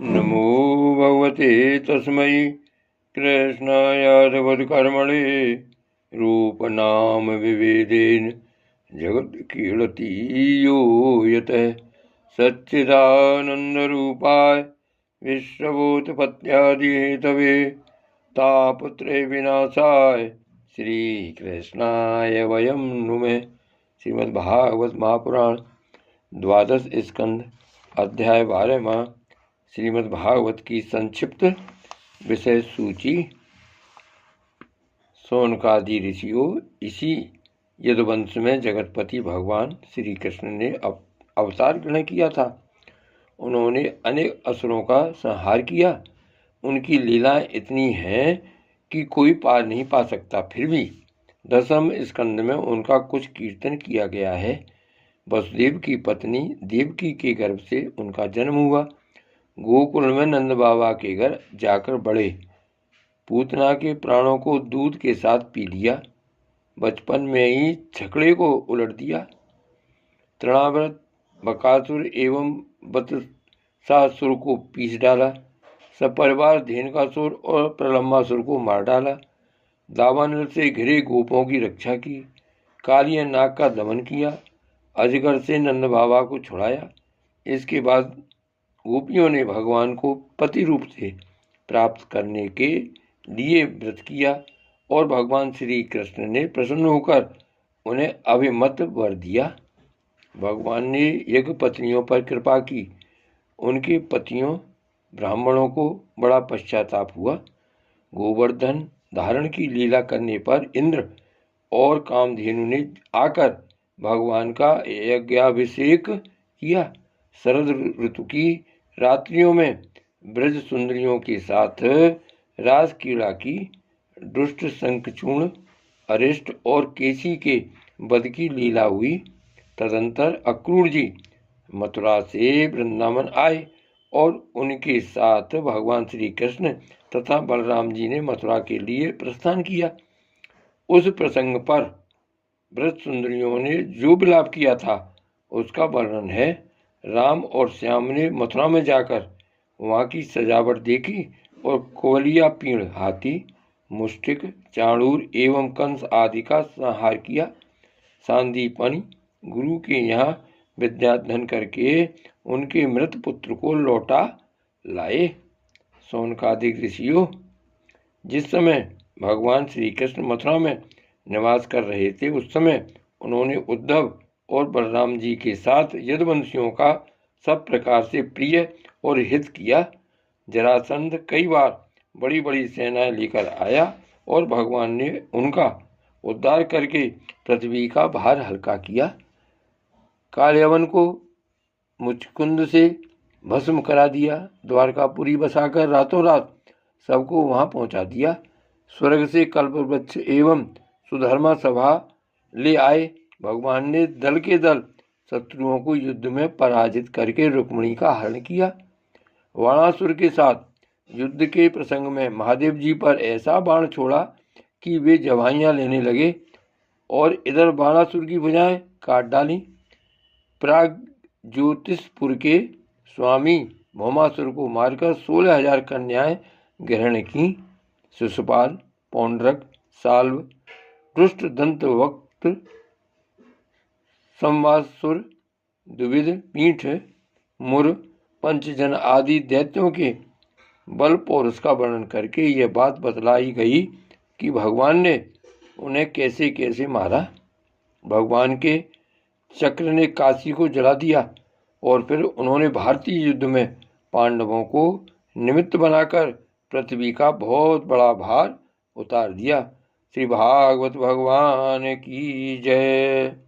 नमो भगवते तस्मै कृष्णायादवत्कर्मणे रूपनाम विभेदेन जगत्कीर्ति यो यतः सच्चिदानन्दरूपाय विश्वभूतपत्यादिहेतवे तापत्रय विनाशाय श्रीकृष्णाय वयं नुमः। श्रीमद्भागवत महापुराण द्वादश स्कंध अध्याय 12वां श्रीमद्भागवत की संक्षिप्त विषय सूची। शौनकादि ऋषियों, इसी यदुवंश में जगतपति भगवान श्री कृष्ण ने अवतार ग्रहण किया था। उन्होंने अनेक असुरों का संहार किया। उनकी लीलाएं इतनी हैं कि कोई पार नहीं पा सकता। फिर भी 10वें स्कंद में उनका कुछ कीर्तन किया गया है। वसुदेव की पत्नी देवकी के गर्भ से उनका जन्म हुआ। गोकुल में नंद बाबा के घर जाकर बड़े। पूतना के प्राणों को दूध के साथ पी लिया। बचपन में ही छकड़े को उलट दिया। तृणाव्रत, बकासुर एवं बत्सासुर को पीस डाला। सपरिवार धेनुकासुर और प्रलंबासुर को मार डाला। दावानल से घिरे गोपों की रक्षा की। कालिया नाग का दमन किया। अजगर से नंद बाबा को छुड़ाया। इसके बाद गोपियों ने भगवान को पति रूप से प्राप्त करने के लिए व्रत किया और भगवान श्री कृष्ण ने प्रसन्न होकर उन्हें अभिमत वर दिया। भगवान ने यज्ञ पत्नियों पर कृपा की। उनके पतियों ब्राह्मणों को बड़ा पश्चाताप हुआ। गोवर्धन धारण की लीला करने पर इंद्र और कामधेनु ने आकर भगवान का यज्ञाभिषेक किया। शरद ऋतु की रात्रियों में ब्रज सुंदरियों के साथ रास क्रीड़ा की। दुष्ट शंखचूर्ण, अरिष्ट और केसी के वध की लीला हुई। तदंतर अक्रूर जी मथुरा से वृंदावन आए और उनके साथ भगवान श्री कृष्ण तथा बलराम जी ने मथुरा के लिए प्रस्थान किया। उस प्रसंग पर ब्रज सुंदरियों ने जो विलाप किया था उसका वर्णन है। राम और श्याम ने मथुरा में जाकर वहाँ की सजावट देखी और कोवलिया, पीड़, हाथी, मुष्टिक, चाणूर एवं कंस आदि का संहार किया। सांदीपनि गुरु के यहाँ विद्याध्ययन करके उनके मृत पुत्र को लौटा लाए। शौनकादिक ऋषियों, जिस समय भगवान श्री कृष्ण मथुरा में निवास कर रहे थे उस समय उन्होंने उद्धव और बलराम जी के साथ यदुवंशियों का सब प्रकार से प्रिय और हित किया। जरासंध कई बार बड़ी बड़ी सेनाएं लेकर आया और भगवान ने उनका उद्धार करके पृथ्वी का भार हल्का किया। कालयवन को मुचकुंद से भस्म करा दिया। द्वारकापुरी बसाकर रातों रात सबको वहां पहुंचा दिया। स्वर्ग से कल्पवृक्ष एवं सुधर्मा सभा ले आए। भगवान ने दल के दल शत्रुओं को युद्ध में पराजित करके रुक्मिणी का हरण किया। वाणासुर के साथ युद्ध के प्रसंग में महादेव जी पर ऐसा बाण छोड़ा कि वे जवाइयाँ लेने लगे और इधर बाणासुर की भुजाएं काट डाली। प्राग ज्योतिषपुर के स्वामी भौमासुर को मारकर 16,000 कन्याएं ग्रहण की। शिशुपाल, पौंड्रक, साल्व, दुष्ट दंतवक्त, संवासुर, द्विविध, पीठ, मुर, पंचजन आदि दैत्यों के बल पौरुष का वर्णन करके यह बात बतलाई गई कि भगवान ने उन्हें कैसे कैसे मारा। भगवान के चक्र ने काशी को जला दिया और फिर उन्होंने भारतीय युद्ध में पांडवों को निमित्त बनाकर पृथ्वी का बहुत बड़ा भार उतार दिया। श्री भागवत भगवान की जय।